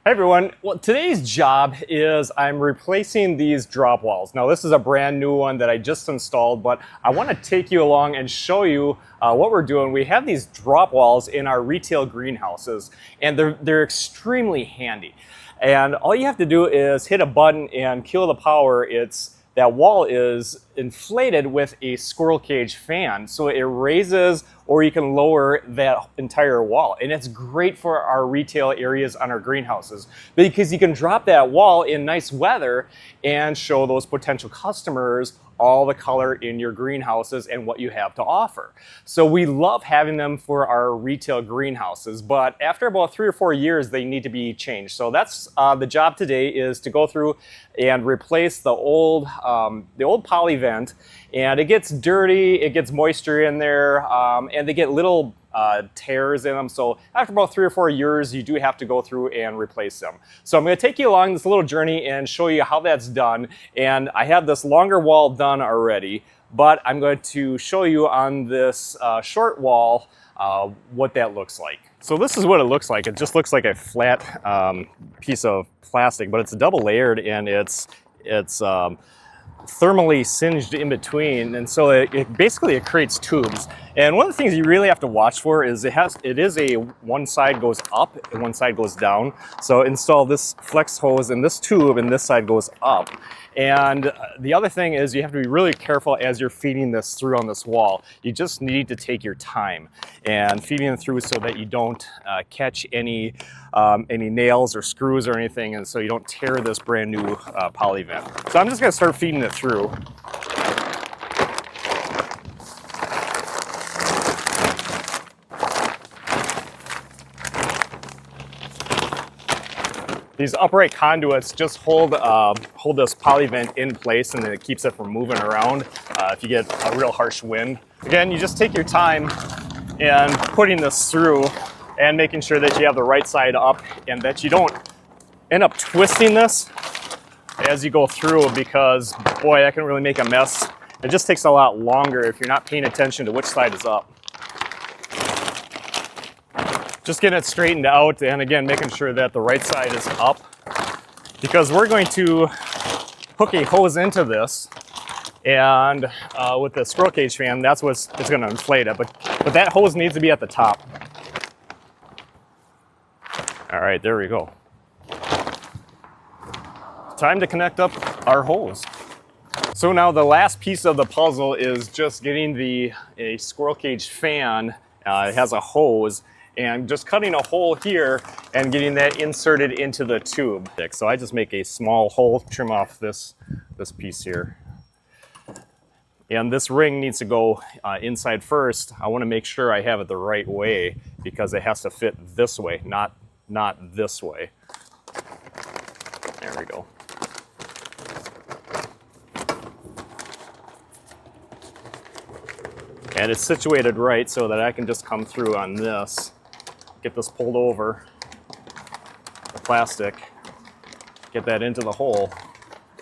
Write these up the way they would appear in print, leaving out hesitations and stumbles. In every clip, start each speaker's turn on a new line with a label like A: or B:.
A: Hi everyone. Well, today's job is I'm replacing these drop walls. Now this is a brand new one that I just installed, but I want to take you along and show you what we're doing. We have these drop walls in our retail greenhouses, and they're extremely handy. And all you have to do is hit a button and cue the power. That wall is inflated with a squirrel cage fan, so it raises or you can lower that entire wall. And it's great for our retail areas on our greenhouses because you can drop that wall in nice weather and show those potential customers all the color in your greenhouses and what you have to offer. So we love having them for our retail greenhouses, but after about 3 or 4 years, they need to be changed. So that's the job today, is to go through and replace the old Polyvent. And it gets dirty, it gets moisture in there, and they get little tears in them. So after about 3 or 4 years, you do have to go through and replace them. So I'm going to take you along this little journey and show you how that's done. And I have this longer wall done already, but I'm going to show you on this short wall what that looks like. So this is what it looks like. It just looks like a flat piece of plastic, but it's double layered, and it's thermally singed in between, and so it basically creates tubes. And one of the things you really have to watch for is it is a one side goes up and one side goes down. So install this flex hose in this tube, and this side goes up. And the other thing is you have to be really careful as you're feeding this through on this wall. You just need to take your time and feeding it through so that you don't catch any nails or screws or anything, and so you don't tear this brand new Polyvent. So I'm just going to start feeding it through. These upright conduits just hold this Polyvent in place, and then it keeps it from moving around if you get a real harsh wind. Again, you just take your time and putting this through and making sure that you have the right side up and that you don't end up twisting this as you go through, because boy, that can really make a mess. It just takes a lot longer if you're not paying attention to which side is up. Just getting it straightened out, and again, making sure that the right side is up, because we're going to hook a hose into this, and with the squirrel cage fan, that's what's going to inflate it. But that hose needs to be at the top. All right, there we go. Time to connect up our hose. So now the last piece of the puzzle is just getting a squirrel cage fan. It has a hose, and just cutting a hole here and getting that inserted into the tube. So I just make a small hole, trim off this piece here. And this ring needs to go inside first. I want to make sure I have it the right way, because it has to fit this way, not this way. There we go. And it's situated right so that I can just come through on this, get this pulled over, the plastic, get that into the hole,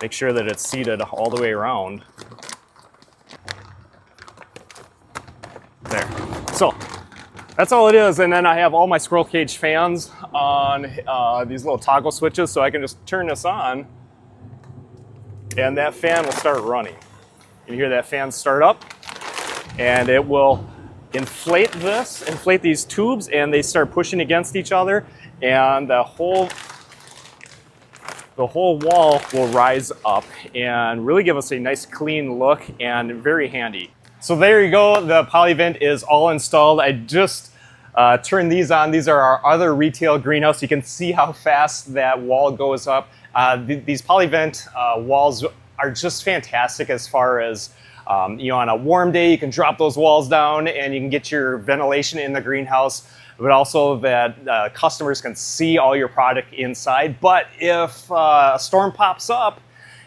A: make sure that it's seated all the way around. There. So that's all it is. And then I have all my squirrel cage fans on these little toggle switches, so I can just turn this on and that fan will start running. You hear that fan start up, and it will inflate these tubes, and they start pushing against each other, and the whole wall will rise up and really give us a nice clean look, and very handy. So there you go, the Polyvent is all installed. I just turned these on. These are our other retail greenhouse. You can see how fast that wall goes up. These Polyvent walls are just fantastic as far as on a warm day, you can drop those walls down and you can get your ventilation in the greenhouse, but also that customers can see all your product inside. But if a storm pops up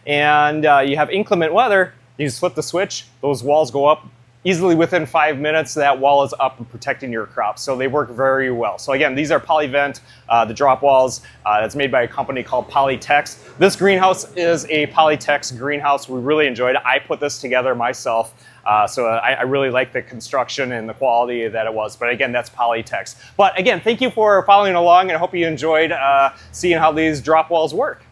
A: and you have inclement weather, you just flip the switch, those walls go up. Easily within 5 minutes, that wall is up and protecting your crops. So they work very well. So again, these are Polyvent, the drop walls. It's made by a company called Polytex. This greenhouse is a Polytex greenhouse. We really enjoyed it. I put this together myself. So I really like the construction and the quality that it was. But again, that's Polytex. But again, thank you for following along, and I hope you enjoyed seeing how these drop walls work.